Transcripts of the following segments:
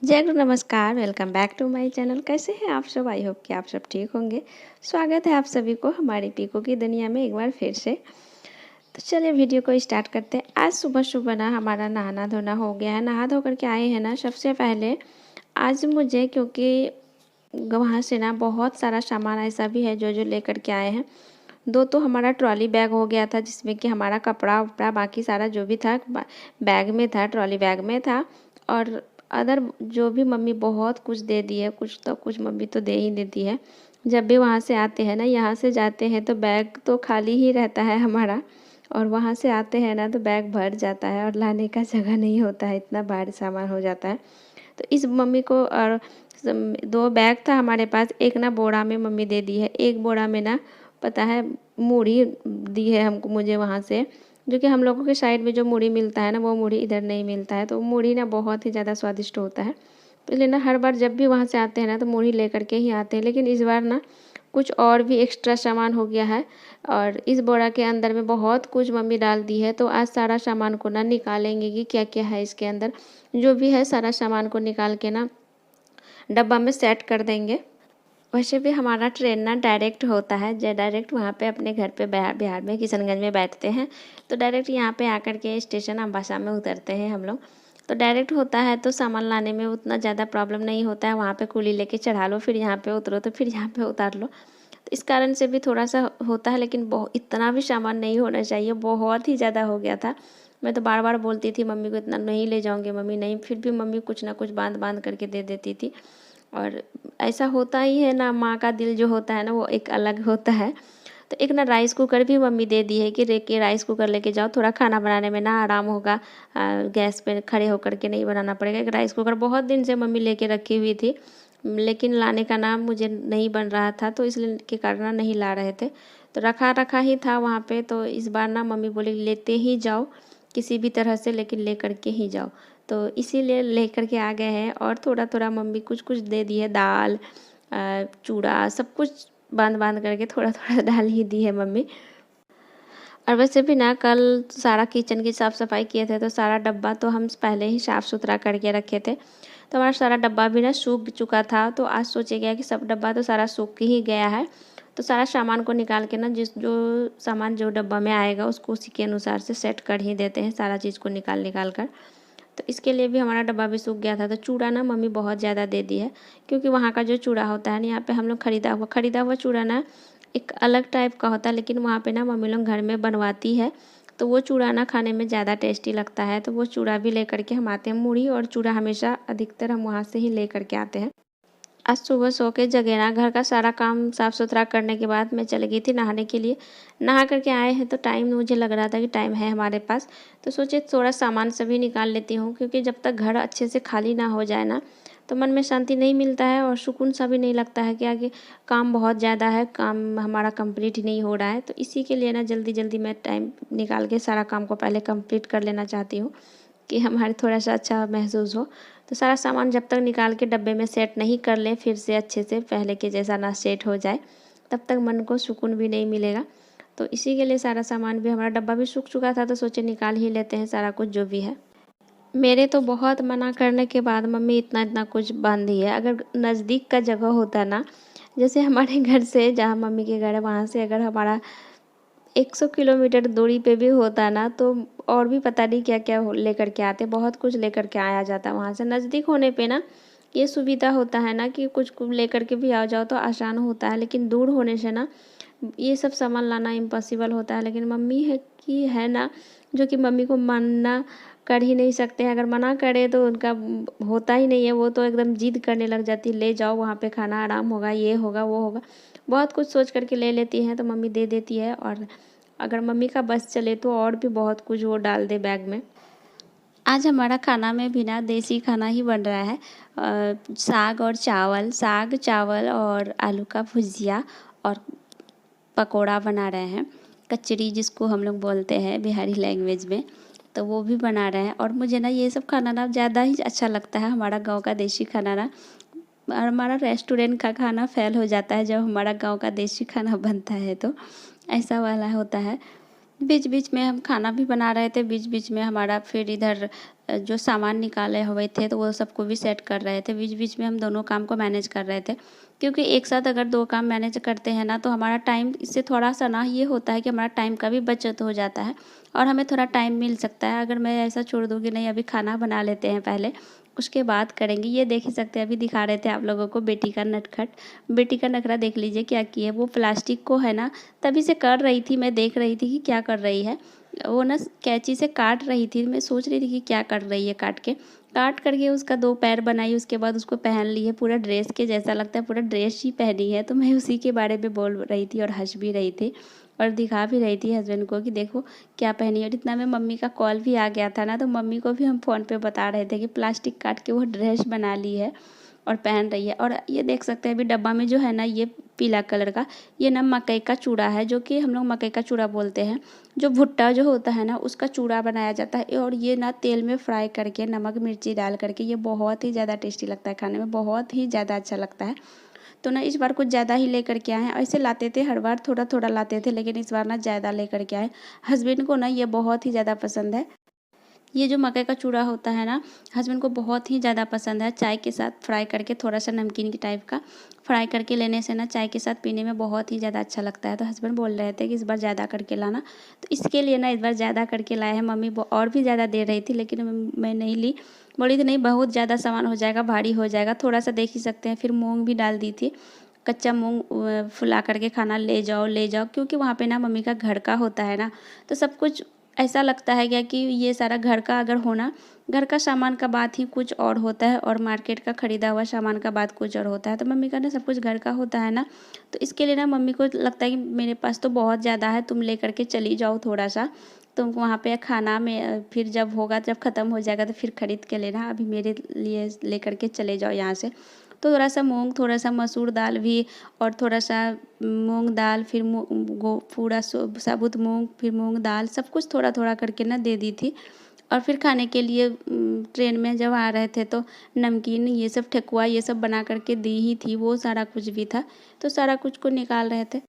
जय गुरु नमस्कार। Welcome back to my channel. कैसे हैं आप सब? आई होप कि आप सब ठीक होंगे। स्वागत है आप सभी को हमारी पीको की दुनिया में एक बार फिर से। तो चलिए वीडियो को स्टार्ट करते हैं। आज सुबह सुबह ना हमारा नहाना धोना हो गया है। नहा धो करके आए हैं ना, सबसे पहले आज मुझे, क्योंकि वहाँ से ना बहुत सारा सामान ऐसा भी है जो जो लेकर के आए हैं। दो तो हमारा ट्रॉली बैग हो गया था जिसमें कि हमारा कपड़ा उपड़ा बाकी सारा जो भी था बैग में था, ट्रॉली बैग में था। और अदर जो भी मम्मी बहुत कुछ दे दी है, कुछ तो कुछ मम्मी तो दे ही देती है। जब भी वहाँ से आते हैं ना, यहाँ से जाते हैं तो बैग तो खाली ही रहता है हमारा, और वहाँ से आते हैं ना तो बैग भर जाता है और लाने का जगह नहीं होता है, इतना भारी सामान हो जाता है। तो इस मम्मी को और दो बैग था हमारे पास, एक ना बोरा में मम्मी दे दी है, एक बोरा में ना पता है मूढ़ी दी है हमको, मुझे वहाँ से, जो कि हम लोगों के साइड में जो मूढ़ी मिलता है ना, वो मूढ़ी इधर नहीं मिलता है। तो मूढ़ी ना बहुत ही ज़्यादा स्वादिष्ट होता है, तो इसलिए ना हर बार जब भी वहाँ से आते हैं ना तो मूढ़ी लेकर के ही आते हैं। लेकिन इस बार ना कुछ और भी एक्स्ट्रा सामान हो गया है, और इस बोरा के अंदर में बहुत कुछ मम्मी डाल दी है। तो आज सारा सामान को ना निकालेंगे कि क्या क्या है इसके अंदर। जो भी है सारा सामान को निकाल के ना डब्बा में सेट कर देंगे। वैसे भी हमारा ट्रेन ना डायरेक्ट होता है, जो डायरेक्ट वहाँ पे अपने घर पे बिहार में किशनगंज में बैठते हैं, तो डायरेक्ट यहाँ पे आकर के स्टेशन अम्बासा में उतरते हैं हम लोग। तो डायरेक्ट होता है तो सामान लाने में उतना ज़्यादा प्रॉब्लम नहीं होता है। वहाँ पे कुली लेके चढ़ा लो, फिर यहाँ पे उतरो तो फिर यहाँ पे उतार लो। तो इस कारण से भी थोड़ा सा होता है, लेकिन बहुत इतना भी सामान नहीं होना चाहिए, बहुत ही ज़्यादा हो गया था। मैं तो बार बार बोलती थी मम्मी को, इतना नहीं ले जाऊँगी मम्मी, नहीं, फिर भी मम्मी कुछ ना कुछ बांध बांध करके दे देती थी। और ऐसा होता ही है ना, माँ का दिल जो होता है ना वो एक अलग होता है। तो एक ना राइस कुकर भी मम्मी दे दी है कि रेके राइस कुकर लेके जाओ, थोड़ा खाना बनाने में ना आराम होगा, गैस पे खड़े होकर के नहीं बनाना पड़ेगा। एक राइस कुकर बहुत दिन से मम्मी लेके रखी हुई थी, लेकिन लाने का नाम मुझे नहीं बन रहा था, तो इसलिए के कारण ना नहीं ला रहे थे। तो रखा रखा ही था वहाँ पे। तो इस बार ना मम्मी बोली लेते ही जाओ किसी भी तरह से, लेकिन ले करके ही जाओ। तो इसीलिए लेकर के आ गए हैं। और थोड़ा थोड़ा मम्मी कुछ कुछ दे दी है, दाल चूड़ा सब कुछ बांध बांध करके थोड़ा थोड़ा डाल ही दी है मम्मी। और वैसे भी ना कल सारा किचन की साफ़ सफाई किए थे, तो सारा डब्बा तो हम पहले ही साफ़ सुथरा करके रखे थे। तो हमारा सारा डब्बा भी ना सूख चुका था। तो आज सोचे गया कि सब डब्बा तो सारा सूख ही गया है, तो सारा सामान को निकाल के ना जिस जो सामान जो डब्बा में आएगा उसको उसी के अनुसार से सेट कर ही देते हैं, सारा चीज़ को निकाल निकाल कर। तो इसके लिए भी हमारा डब्बा भी सूख गया था। तो चूड़ा ना मम्मी बहुत ज़्यादा दे दी है, क्योंकि वहाँ का जो चूड़ा होता है ना, यहाँ पे हम लोग खरीदा हुआ चूड़ा ना एक अलग टाइप का होता है, लेकिन वहाँ पे ना मम्मी लोग घर में बनवाती है, तो वो चूड़ा ना खाने में ज़्यादा टेस्टी लगता है। तो वो चूड़ा भी लेकर के हम आते हैं। मूढ़ी और चूड़ा हमेशा अधिकतर हम वहाँ से ही ले करके आते हैं। आज सुबह सो के जगे ना, घर का सारा काम साफ़ सुथरा करने के बाद मैं चली गई थी नहाने के लिए। नहा करके आए हैं तो टाइम मुझे लग रहा था कि टाइम है हमारे पास, तो सोचे थोड़ा सामान सभी निकाल लेती हूँ, क्योंकि जब तक घर अच्छे से खाली ना हो जाए ना तो मन में शांति नहीं मिलता है और सुकून सा भी नहीं लगता है कि आगे काम बहुत ज़्यादा है, काम हमारा कंप्लीट ही नहीं हो रहा है। तो इसी के लिए ना जल्दी जल्दी मैं टाइम निकाल के सारा काम को पहले कंप्लीट कर लेना चाहती हूँ, कि हमारे थोड़ा सा अच्छा महसूस हो। तो सारा सामान जब तक निकाल के डब्बे में सेट नहीं कर लें फिर से अच्छे से पहले के जैसा ना सेट हो जाए, तब तक मन को सुकून भी नहीं मिलेगा। तो इसी के लिए सारा सामान भी, हमारा डब्बा भी सूख चुका था, तो सोचे निकाल ही लेते हैं सारा कुछ जो भी है। मेरे तो बहुत मना करने के बाद मम्मी इतना इतना कुछ बांधी है। अगर नज़दीक का जगह होता ना, जैसे हमारे घर से जहाँ मम्मी के घर है वहाँ से अगर हमारा 100 किलोमीटर दूरी पे भी होता ना, तो और भी पता नहीं क्या क्या लेकर के आते, बहुत कुछ लेकर के आया जाता वहाँ से। नज़दीक होने पे ना ये सुविधा होता है ना कि कुछ कुछ लेकर के भी आ जाओ तो आसान होता है, लेकिन दूर होने से ना ये सब सामान लाना इम्पॉसिबल होता है। लेकिन मम्मी है कि है ना, जो कि मम्मी को मना कर ही नहीं सकते हैं। अगर मना करे तो उनका होता ही नहीं है, वो तो एकदम जिद करने लग जाती है, ले जाओ वहाँ पे खाना आराम होगा, ये होगा वो होगा, बहुत कुछ सोच करके ले लेती हैं। तो मम्मी दे देती है, और अगर मम्मी का बस चले तो और भी बहुत कुछ वो डाल दे बैग में। आज हमारा खाना में भी ना देसी खाना ही बन रहा है। साग और चावल, साग चावल और आलू का भुजिया, और पकोड़ा बना रहे हैं, कचरी जिसको हम लोग बोलते हैं बिहारी लैंग्वेज में, तो वो भी बना रहे हैं। और मुझे ना ये सब खाना ना ज़्यादा ही अच्छा लगता है, हमारा गांव का देसी खाना ना। और हमारा रेस्टोरेंट का खाना फेल हो जाता है जब हमारा गांव का देसी खाना बनता है, तो ऐसा वाला होता है। बीच बीच में हम खाना भी बना रहे थे, बीच बीच में हमारा फिर इधर जो सामान निकाले हुए थे तो वो सबको भी सेट कर रहे थे। बीच बीच में हम दोनों काम को मैनेज कर रहे थे, क्योंकि एक साथ अगर दो काम मैनेज करते हैं ना तो हमारा टाइम इससे थोड़ा सा ना ये होता है कि हमारा टाइम का भी बचत हो जाता है और हमें थोड़ा टाइम मिल सकता है। अगर मैं ऐसा छोड़ दूँ कि नहीं अभी खाना बना लेते हैं पहले, उसके बाद करेंगे, ये देख ही सकते हैं। अभी दिखा रहे थे आप लोगों को बेटी का नटखट, बेटी का नखरा देख लीजिए क्या किया। वो प्लास्टिक को है ना तभी से कर रही थी, मैं देख रही थी कि क्या कर रही है। वो ना कैंची से काट रही थी, मैं सोच रही थी कि क्या कर रही है। काट करके उसका दो पैर बनाई, उसके बाद उसको पहन ली है पूरा ड्रेस के जैसा, लगता है पूरा ड्रेस ही पहनी है। तो मैं उसी के बारे में बोल रही थी और हंस भी रही थी और दिखा भी रही थी हस्बैंड को कि देखो क्या पहनी है। और इतना में मम्मी का कॉल भी आ गया था ना, तो मम्मी को भी हम फ़ोन पे बता रहे थे कि प्लास्टिक काट के वो ड्रेस बना ली है और पहन रही है। और ये देख सकते हैं अभी डब्बा में जो है ना, ये पीला कलर का, ये ना मकई का चूड़ा है, जो कि हम लोग मकई का चूड़ा बोलते हैं। जो भुट्टा जो होता है ना, उसका चूड़ा बनाया जाता है और ये ना तेल में फ्राई करके नमक मिर्ची डाल करके ये बहुत ही ज़्यादा टेस्टी लगता है, खाने में बहुत ही ज़्यादा अच्छा लगता है। तो ना इस बार कुछ ज़्यादा ही लेकर के आए हैं। ऐसे लाते थे हर बार थोड़ा थोड़ा लाते थे, लेकिन इस बार ना ज़्यादा लेकर के आए। हस्बैंड को ना ये बहुत ही ज़्यादा पसंद है। ये जो मकई का चूड़ा होता है ना, हस्बैंड को बहुत ही ज़्यादा पसंद है। चाय के साथ फ्राई करके थोड़ा सा नमकीन की टाइप का फ्राई करके लेने से ना चाय के साथ पीने में बहुत ही ज़्यादा अच्छा लगता है। तो हस्बैंड बोल रहे थे कि इस बार ज़्यादा करके लाना, तो इसके लिए ना इस बार ज़्यादा करके लाए हैं। मम्मी और भी ज़्यादा दे रही थी, लेकिन मैं नहीं ली। बोली थी नहीं बहुत ज़्यादा सामान हो जाएगा, भारी हो जाएगा, थोड़ा सा देख ही सकते हैं। फिर मूँग भी डाल दी थी, कच्चा मूँग फुला करके खाना ले जाओ, क्योंकि वहाँ पे ना मम्मी का घर का होता है ना, तो सब कुछ ऐसा लगता है क्या कि ये सारा घर का अगर होना, घर का सामान का बात ही कुछ और होता है और मार्केट का ख़रीदा हुआ सामान का बात कुछ और होता है। तो मम्मी का ना सब कुछ घर का होता है ना, तो इसके लिए ना मम्मी को लगता है कि मेरे पास तो बहुत ज़्यादा है, तुम लेकर के चली जाओ थोड़ा सा, तुम वहाँ पे खाना में फिर जब होगा, जब ख़त्म हो जाएगा तो फिर ख़रीद के लेना, अभी मेरे लिए लेकर के चले जाओ यहाँ से। तो थोड़ा सा मूँग, थोड़ा सा मसूर दाल भी और थोड़ा सा मूँग दाल, फिर पूरा साबुत मूँग, फिर मूँग दाल, सब कुछ थोड़ा थोड़ा करके ना दे दी थी। और फिर खाने के लिए ट्रेन में जब आ रहे थे तो नमकीन ये सब ठेकुआ ये सब बना करके दी ही थी, वो सारा कुछ भी था। तो सारा कुछ को निकाल रहे थे।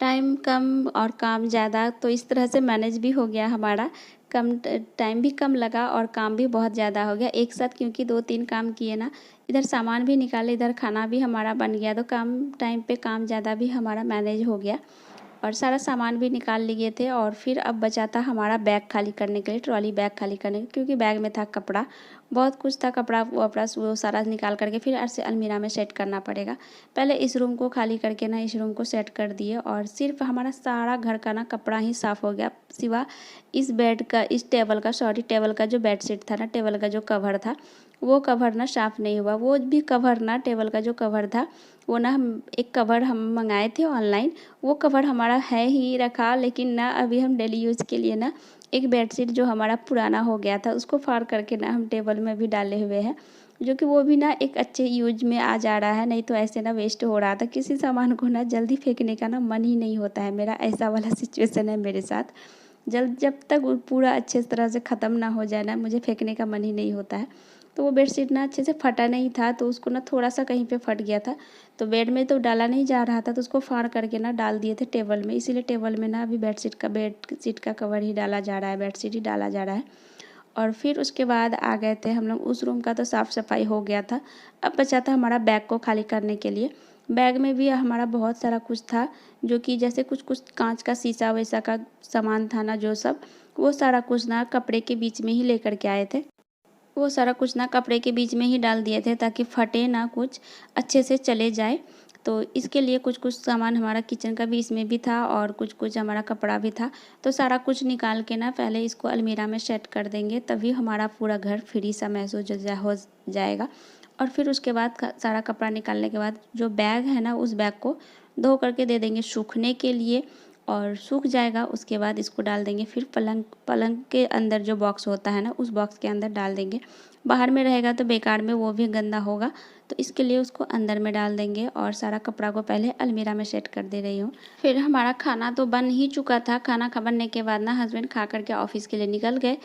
टाइम कम और काम ज़्यादा, तो इस तरह से मैनेज भी हो गया हमारा। कम टाइम भी कम लगा और काम भी बहुत ज़्यादा हो गया एक साथ, क्योंकि 2-3 काम किए ना, इधर सामान भी निकाले, इधर खाना भी हमारा बन गया। तो काम टाइम पे काम ज़्यादा भी हमारा मैनेज हो गया और सारा सामान भी निकाल लिए थे। और फिर अब बचा था हमारा बैग खाली करने के लिए, ट्रॉली बैग खाली करने के, क्योंकि बैग में था कपड़ा, बहुत कुछ था, कपड़ा वपड़ा वो सारा निकाल करके फिर ऐसे अलमीरा में सेट करना पड़ेगा। पहले इस रूम को खाली करके ना इस रूम को सेट कर दिए और सिर्फ हमारा सारा घर का ना कपड़ा ही साफ़ हो गया, सिवा इस बेड का, इस टेबल का, सॉरी टेबल का जो बेडशीट था ना, टेबल का जो कवर था, वो कवर ना साफ़ नहीं हुआ। वो भी कवर ना, टेबल का जो कवर था वो ना, हम एक कवर हम मंगाए थे ऑनलाइन, वो कवर हमारा है ही रखा, लेकिन ना अभी हम डेली यूज़ के लिए ना एक बेडशीट जो हमारा पुराना हो गया था उसको फाड़ करके ना हम टेबल में भी डाले हुए हैं, जो कि वो भी ना एक अच्छे यूज में आ जा रहा है। नहीं तो ऐसे ना वेस्ट हो रहा था। किसी सामान को ना जल्दी फेंकने का ना मन ही नहीं होता है मेरा, ऐसा वाला सिचुएशन है मेरे साथ। जब तक वो पूरा अच्छे तरह से ख़त्म ना हो जाए ना, मुझे फेंकने का मन ही नहीं होता है। तो वो बेडशीट ना अच्छे से फटा नहीं था, तो उसको ना थोड़ा सा कहीं पे फट गया था, तो बेड में तो डाला नहीं जा रहा था, तो उसको फाड़ करके ना डाल दिए थे टेबल में। इसीलिए टेबल में ना अभी बेडशीट का कवर ही डाला जा रहा है, बेडशीट ही डाला जा रहा है। और फिर उसके बाद आ गए थे हम लोग, उस रूम का तो साफ़ सफाई हो गया था। अब बचा था हमारा बैग को खाली करने के लिए। बैग में भी हमारा बहुत सारा कुछ था, जो कि जैसे कुछ कुछ कांच का शीशा वैसा का सामान था ना, जो सब वो सारा कुछ ना कपड़े के बीच में ही लेकर के आए थे। वो सारा कुछ ना कपड़े के बीच में ही डाल दिए थे ताकि फटे ना, कुछ अच्छे से चले जाए। तो इसके लिए कुछ कुछ सामान हमारा किचन का भी इसमें भी था और कुछ कुछ हमारा कपड़ा भी था। तो सारा कुछ निकाल के ना पहले इसको अलमीरा में सेट कर देंगे, तभी हमारा पूरा घर फ्री सा महसूस हो जाएगा। और फिर उसके बाद सारा कपड़ा निकालने के बाद जो बैग है ना, उस बैग को धो करके दे देंगे सूखने के लिए, और सूख जाएगा उसके बाद इसको डाल देंगे फिर पलंग के अंदर जो बॉक्स होता है ना, उस बॉक्स के अंदर डाल देंगे। बाहर में रहेगा तो बेकार में वो भी गंदा होगा, तो इसके लिए उसको अंदर में डाल देंगे। और सारा कपड़ा को पहले अलमीरा में सेट कर दे रही हूँ। फिर हमारा खाना तो बन ही चुका था। खाना बनने के बाद ना हस्बैंड खा करके ऑफिस के लिए निकल गए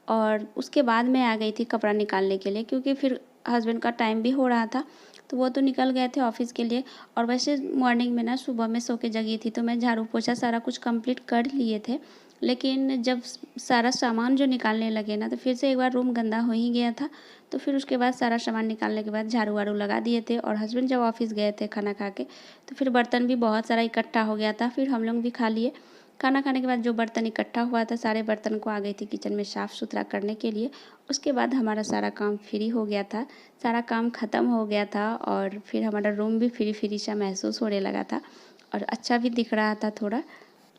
और उसके बाद मैं आ गई थी कपड़ा निकालने के लिए, क्योंकि फिर हस्बैंड का टाइम भी हो रहा था, तो वो तो निकल गए थे ऑफिस के लिए। और वैसे मॉर्निंग में ना सुबह में सो के जगी थी, तो मैं झाड़ू पोछा सारा कुछ कंप्लीट कर लिए थे। लेकिन जब सारा सामान जो निकालने लगे ना, तो फिर से एक बार रूम गंदा हो ही गया था। तो फिर उसके बाद सारा सामान निकालने के बाद झाड़ू वाड़ू लगा दिए थे, और हस्बैंड जब ऑफिस गए थे खाना खा के, तो फिर बर्तन भी बहुत सारा इकट्ठा हो गया था। फिर हम लोग भी खा लिए। खाना खाने के बाद जो बर्तन इकट्ठा हुआ था, सारे बर्तन को आ गई थी किचन में साफ़ सुथरा करने के लिए। उसके बाद हमारा सारा काम फ्री हो गया था, सारा काम ख़त्म हो गया था, और फिर हमारा रूम भी फ्री फ्री सा महसूस होने लगा था, और अच्छा भी दिख रहा था थोड़ा।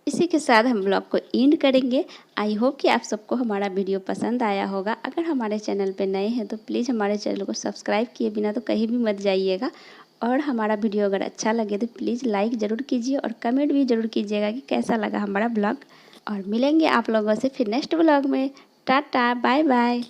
इसी के साथ हम ब्लॉग को एंड करेंगे। आई होप कि आप सबको हमारा वीडियो पसंद आया होगा। अगर हमारे चैनल पे नए हैं तो प्लीज़ हमारे चैनल को सब्सक्राइब किए बिना तो कहीं भी मत जाइएगा, और हमारा वीडियो अगर अच्छा लगे तो प्लीज़ लाइक ज़रूर कीजिए, और कमेंट भी ज़रूर कीजिएगा कि कैसा लगा हमारा ब्लॉग। और मिलेंगे आप लोगों से फिर नेक्स्ट ब्लॉग में। Tata, bye bye.